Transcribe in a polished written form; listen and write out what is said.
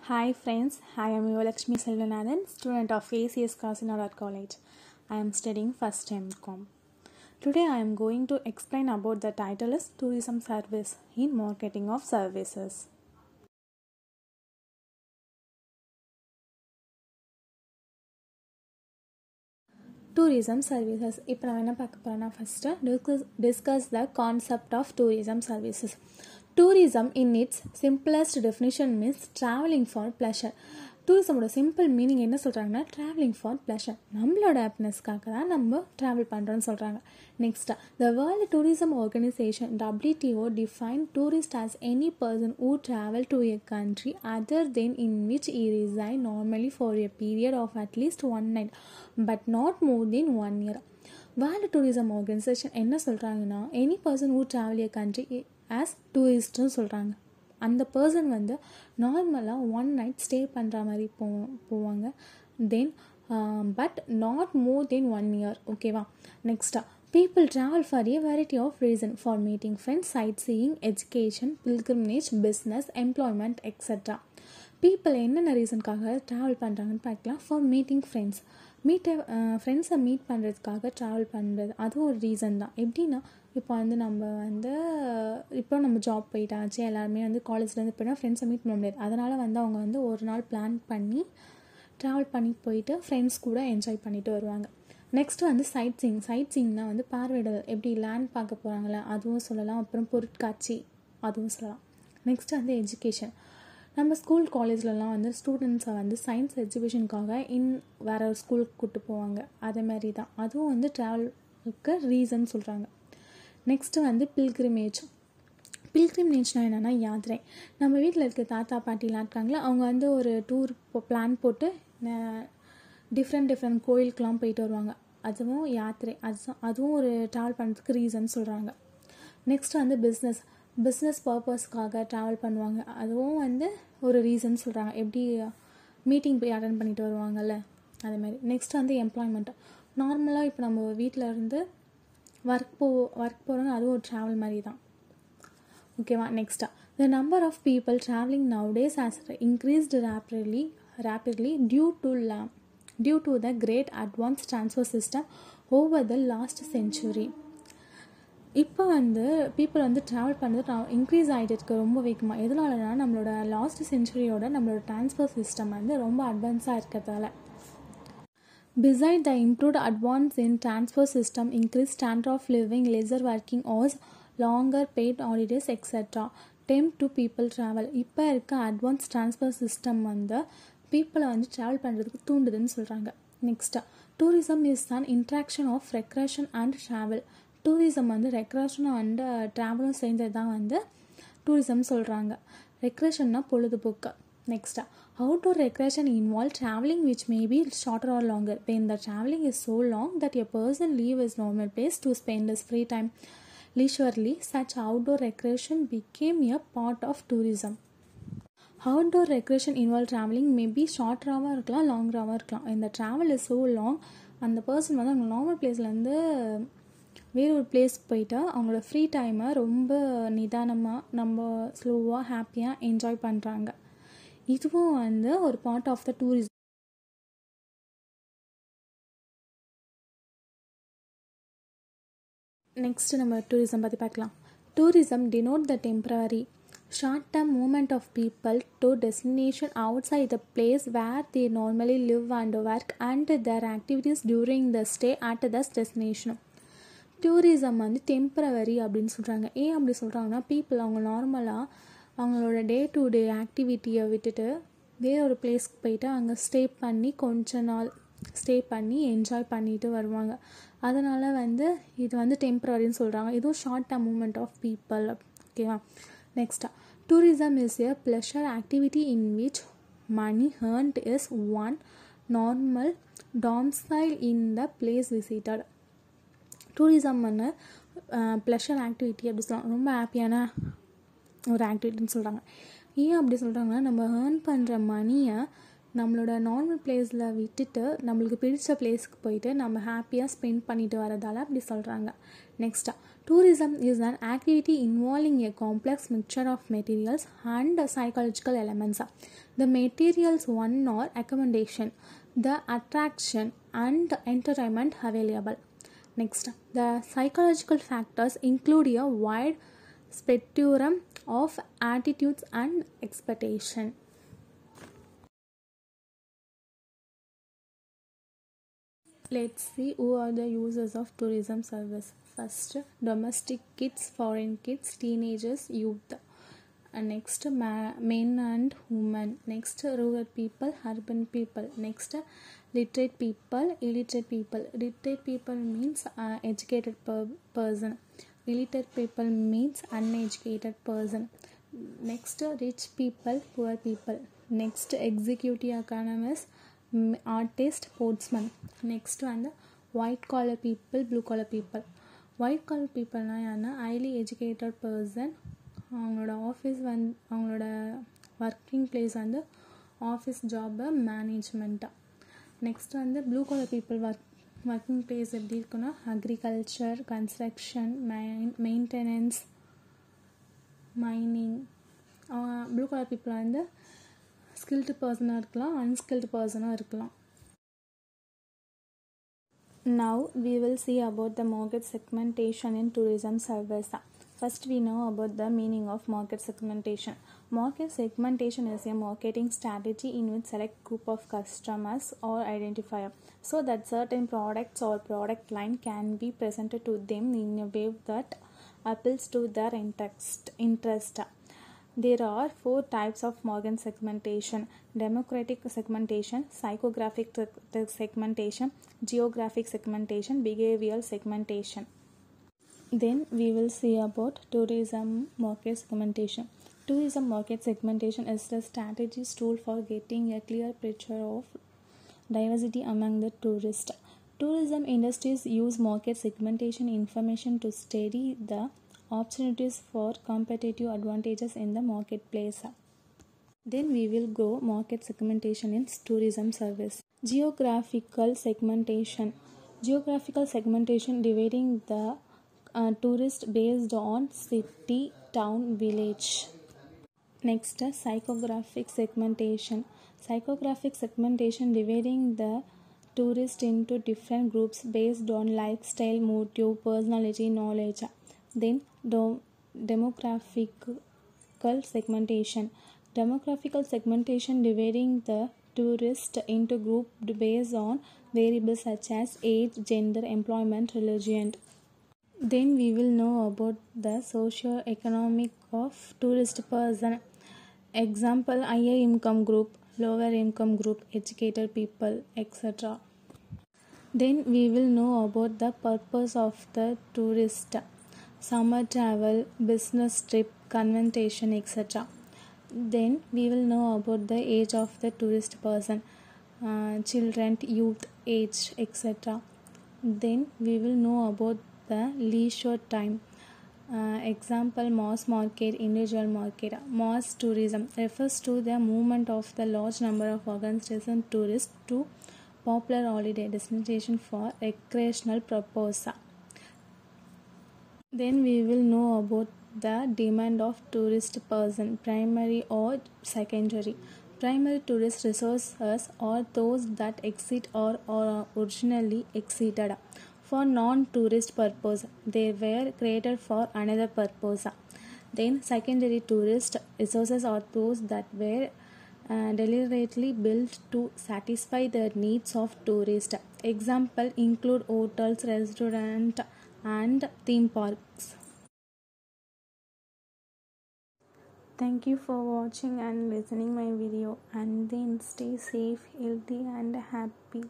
Hi friends, I am Lakshmi Selvanathan, student of ACS Kasinada College. I am studying first MCom. Today I am going to explain about the title is Tourism Service in Marketing of Services. Tourism services. இப்போ நான் என்ன பார்க்க போகிறேன்னா first discuss the concept of tourism services. Tourism in its simplest definition means traveling for pleasure. டூரிசமோட simple meaning என்ன சொல்கிறாங்கன்னா travelling for pleasure, நம்மளோட ஹாப்பினஸ்க்காக தான் நம்ம ட்ராவல் பண்ணுறோன்னு சொல்கிறாங்க. Next, the world tourism organisation WTO define tourist as any person who travel to a country other than in which he reside normally for a period of at least one night but not more than 1 year. World tourism organisation என்ன சொல்கிறாங்கன்னா any person who travel a country as touristன்னு சொல்கிறாங்க. அந்த person வந்து நார்மலாக 1 night stay பண்ணுற மாதிரி போவாங்க. Then but not more then 1 year. ஓகேவா? நெக்ஸ்ட்டாக, people travel for a variety of reasons, for meeting friends, sightseeing, education, pilgrimage, business, employment, etc. People என்னென்ன ரீசனுக்காக ட்ராவல் பண்ணுறாங்கன்னு பார்க்கலாம். ஃபார் மீட்டிங் ஃப்ரெண்ட்ஸ், ஃப்ரெண்ட்ஸை மீட் பண்ணுறதுக்காக ட்ராவல் பண்ணுறது அதுவும் ஒரு ரீசன் தான். எப்படின்னா இப்போ வந்து நம்ம ஜாப் போயிட்டாச்சு, எல்லாருமே வந்து காலேஜ்லேருந்து போய்ட்டால் ஃப்ரெண்ட்ஸை மீட் பண்ண முடியாது. அதனால் வந்து அவங்க வந்து ஒரு நாள் பிளான் பண்ணி ட்ராவல் பண்ணி போயிட்டு ஃப்ரெண்ட்ஸ் கூட என்ஜாய் பண்ணிட்டு வருவாங்க. நெக்ஸ்ட்டு வந்து சைட்சீயிங்னால் வந்து பார்வையிடல், எப்படி லேண்ட் பார்க்க போகிறாங்களே அதுவும் சொல்லலாம். அப்புறம் பொருட்காட்சி அதுவும் சொல்லலாம். நெக்ஸ்ட்டு வந்து எஜுகேஷன், நம்ம ஸ்கூல் காலேஜ்லலாம் வந்து ஸ்டூடெண்ட்ஸை வந்து சயின்ஸ் எக்ஸிபிஷனுக்காக வேறு ஒரு ஸ்கூலுக்கு கூப்பிட்டு போவாங்க. அதேமாதிரி தான் அதுவும் வந்து ட்ராவலுக்கு ரீசன் சொல்கிறாங்க. நெக்ஸ்ட்டு வந்து பில்கிரிமேஜ்னால் என்னென்னா யாத்திரை. நம்ம வீட்டில் இருக்க தாத்தா பாட்டிலாம் இருக்காங்களா, அவங்க வந்து ஒரு டூர் பிளான் போட்டு டிஃப்ரெண்ட் கோயிலுக்கெலாம் போயிட்டு வருவாங்க. அதுவும் யாத்திரை, அதுவும் ஒரு ட்ராவல் பண்ணுறதுக்கு ரீசன் சொல்கிறாங்க. நெக்ஸ்ட்டு வந்து பிஸ்னஸ் பர்பஸ்க்காக ட்ராவல் பண்ணுவாங்க. அதுவும் வந்து ஒரு ரீசன் சொல்கிறாங்க. எப்படி மீட்டிங் போய் அட்டன் பண்ணிட்டு வருவாங்கள்ல அதேமாதிரி. நெக்ஸ்ட் வந்து எம்ப்ளாய்மெண்ட், நார்மலாக இப்போ நம்ம வீட்டில் இருந்து ஒர்க் போகிறோங்க, அதுவும் ஒரு ட்ராவல் மாதிரி தான். ஓகேவா? நெக்ஸ்ட்டாக, the number of people travelling nowadays has increased rapidly due to the great advanced transport system over the last century. இப்போ வந்து பீப்புள் வந்து ட்ராவல் பண்ணுறது இன்க்ரீஸ் ஆகிட்டு இருக்குது ரொம்ப வேகமாக. எதனாலனா நம்மளோட லாஸ்ட் சென்ச்சுரியோட நம்மளோட டிரான்ஸ்போர்ட் சிஸ்டம் வந்து ரொம்ப அட்வான்ஸாக இருக்கிறதால. Besides the improved advance in transport system, increased standard of living, lesser working hours, longer paid holidays, etc. tempt to people travel. இப்போ இருக்க அட்வான்ஸ் டிரான்ஸ்போர்ட் சிஸ்டம் வந்து பீப்புளை வந்து ட்ராவல் பண்ணுறதுக்கு தூண்டுதுன்னு சொல்கிறாங்க. Next, tourism is an interaction of recreation and travel. Tourism வந்து ரெக்ரேஷனும் அண்ட் ட்ராவலும் சேர்ந்தது தான் வந்து டூரிசம் சொல்கிறாங்க. ரெக்ரேஷன்னா பொழுதுபோக்கு. Next, outdoor recreation involves traveling which may be shorter or longer. When the traveling is so long that a person leaves his normal place to spend his free time leisurely, such outdoor recreation became a part of tourism. Outdoor recreation involves traveling may be shorter-ஆகவும் இருக்கலாம், longer-ஆகவும் இருக்கலாம். இந்த travel is so long, அந்த person வந்து அவங்க normal பிளேஸ்லேருந்து வேறு ஒரு place போயிட்டு அவங்களோட ஃப்ரீ டைமை ரொம்ப நிதானமாக நம்ம ஸ்லோவாக ஹாப்பியாக என்ஜாய் பண்ணுறாங்க. இதுவும் வந்து ஒரு part of the tourism. Next நம்ம டூரிசம் பற்றி பார்க்கலாம். Tourism denote the temporary short-term movement of people to destination outside the place where they normally live and work and their activities during the stay at the destination. Tourism வந்து temporary அப்படின்னு சொல்கிறாங்க. ஏன் அப்படி சொல்கிறாங்கன்னா people அவங்க நார்மலாக அவங்களோட day to day ஆக்டிவிட்டியை விட்டுட்டு வேறு ஒரு பிளேஸ்க்கு போயிட்டு அங்கே கொஞ்ச நாள் ஸ்டே பண்ணி என்ஜாய் பண்ணிட்டு வருவாங்க. அதனால் வந்து இது வந்து டெம்பரரின்னு சொல்கிறாங்க. இதுவும் short term movement of people. ஓகேவா? நெக்ஸ்ட்டாக, tourism is a pleasure activity in which money earned is one normal domicile in the place visited. Tourism வந்து ப்ளஷர் ஆக்டிவிட்டி அப்படி சொல்லலாம், ரொம்ப ஹாப்பியான ஒரு ஆக்டிவிட்டின்னு சொல்கிறாங்க. ஏன் அப்படி சொல்கிறாங்கன்னா நம்ம ஏர்ன் பண்ணுற மணியை நம்மளோட நார்மல் பிளேஸில் விட்டுட்டு நம்மளுக்கு பிடிச்ச பிளேஸ்க்கு போயிட்டு நம்ம ஹாப்பியாக ஸ்பெண்ட் பண்ணிட்டு வரதால் அப்படி சொல்கிறாங்க. நெக்ஸ்ட்டாக, Tourism is an activity involving a complex mixture of materials and psychological elements. The materials one are accommodation, the attraction and entertainment available. Next, the psychological factors include a wide spectrum of attitudes and expectation. Let's see who are the users of tourism service. First, domestic kids, foreign kids, teenagers, youth. Next, men and women. Next, rural people, urban people. Next, literate people, illiterate people. Literate people means educated person. Illiterate people means uneducated person. Next, rich people, poor people. Next, executive economists, artist, sportsman. Next வந்து white collar people, blue collar people. white collar peopleனா யாருன்னா highly educated person. அவங்களோட office அவங்களோட working place வந்து office job மேனேஜ்மெண்ட்டாக. Next வந்து blue colour people working place எப்படி இருக்குன்னா agriculture, construction, maintenance, mining. Blue colour people வந்து skilled பர்சனாக இருக்கலாம், அன்ஸ்கில்டு பர்சனாக இருக்கலாம். Now we will see about the market segmentation in tourism service. First we know about the meaning of market segmentation. Market segmentation is a marketing strategy in which select group of customers or identifier so that certain products or product line can be presented to them in a way that appeals to their interest. There are 4 types of market segmentation: demographic segmentation, psychographic segmentation, geographic segmentation, behavioral segmentation. Then we will see about tourism market segmentation. Tourism market segmentation is the strategies tool for getting a clear picture of diversity among the tourists. Tourism industries use market segmentation information to study the opportunities for competitive advantages in the marketplace. Then we will go market segmentation in tourism service. Geographical segmentation. Geographical segmentation dividing the tourist based on city, town, village. Next, psychographic segmentation. Psychographic segmentation dividing the tourist into different groups based on lifestyle, motive, personality, knowledge. Then demographical segmentation. Demographical segmentation dividing the tourist into groups based on variables such as age, gender, employment, religion. Then we will know about the socio-economic of tourist person. Example, higher income group, lower income group, educated people, etc. Then we will know about the purpose of the tourist: summer travel, business trip, convention, etc. Then we will know about the age of the tourist person, children, youth, age, etc. Then we will know about the leisure time. Example, mass market, individual market. Mass tourism refers to the movement of the large number of organization tourists to popular holiday destination for recreational purpose. Then we will know about the demand of tourist person, primary or secondary. Primary tourist resources are those that exceed or originally exceeded. For non-tourist purpose, they were created for another purpose. Then secondary tourist resources are those that were deliberately built to satisfy the needs of tourists. Example include hotels, restaurants, and theme parks. Thank you for watching and listening my video, and then stay safe, healthy and happy.